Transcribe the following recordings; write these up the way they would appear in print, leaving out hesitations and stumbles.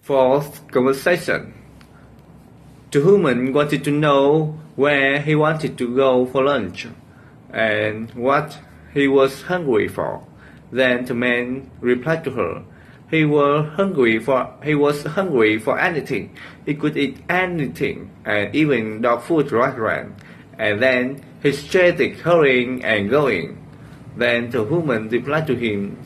Fourth conversation. The woman wanted to know where he wanted to go for lunch and what he was hungry for. Then the man replied to her, he was hungry for anything. He could eat anything, and even dog food restaurant. And then he started hurrying and going. Then the woman replied to him,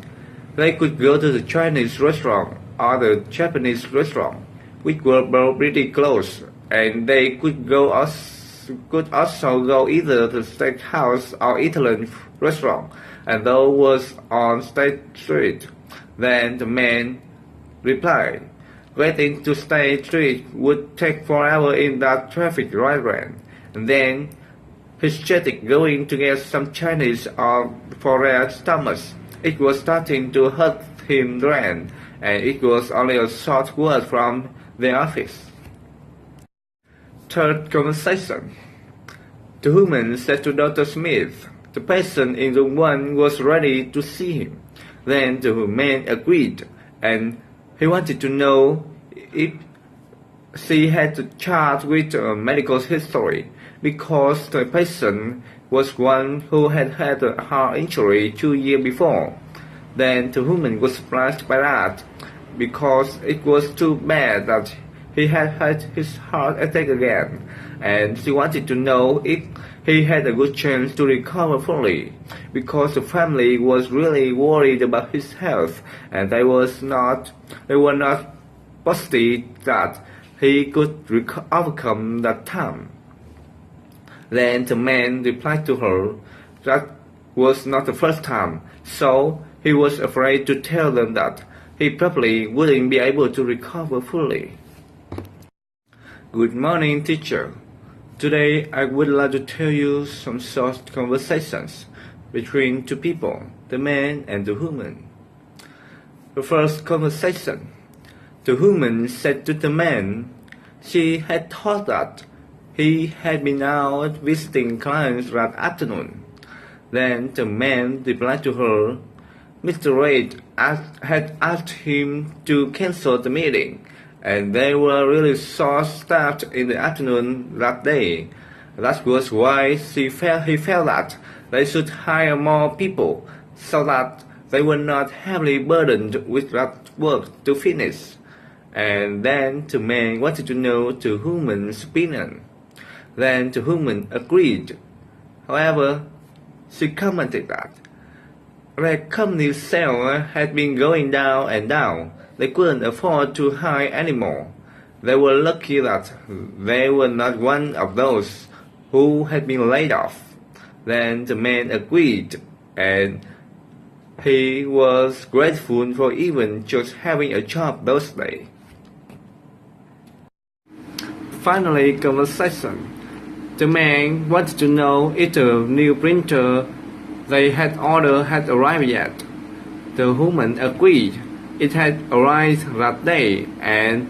they could go to the Chinese restaurant or the Japanese restaurant, which were both pretty close, and they could also go either to the steakhouse or Italian restaurant, and those was on State Street. Then the man replied, getting to State Street would take forever in that traffic restaurant, and then he started going to get some Chinese for their stomachs. It was starting to hurt him then, and it was only a short word from the office. Third conversation. The woman said to Dr. Smith, the patient in room 1 was ready to see him. Then the man agreed, and he wanted to know if she had a chart with a medical history, because the patient was one who had had a heart injury 2 years before. Then the woman was surprised by that, because it was too bad that he had had his heart attack again, and she wanted to know if he had a good chance to recover fully, because the family was really worried about his health, and they were not positive that he could overcome that time. Then the man replied to her that was not the first time, so he was afraid to tell them that he probably wouldn't be able to recover fully. Good morning, teacher. Today I would like to tell you some short conversations between two people, the man and the woman. The first conversation. The woman said to the man she had thought that he had been out visiting clients that afternoon. Then the man replied to her, Mr. Reid had asked him to cancel the meeting, and they were really short-staffed in the afternoon that day. That was why he felt that they should hire more people, so that they were not heavily burdened with that work to finish. And then the man wanted to know the woman's opinion. Then the woman agreed. However, she commented that their company's sales had been going down and down. They couldn't afford to hire anymore. They were lucky that they were not one of those who had been laid off. Then the man agreed, and he was grateful for even just having a job those days. Finally, conversation. The man wanted to know if the new printer they had ordered had arrived yet. The woman agreed. It had arrived that day, and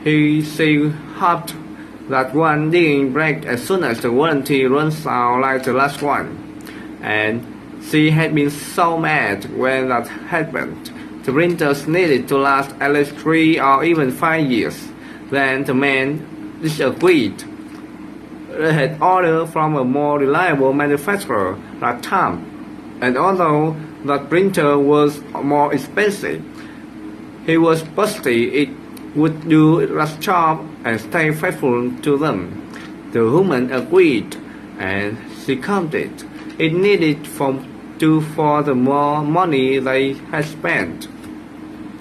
she hoped that one didn't break as soon as the warranty runs out like the last one. And she had been so mad when that happened. The printers needed to last at least 3 or even 5 years. Then the man disagreed. They had ordered from a more reliable manufacturer that time, and although that printer was more expensive, he was positive it would do its job and stay faithful to them. The woman agreed, and she counted. It needed for the more money they had spent.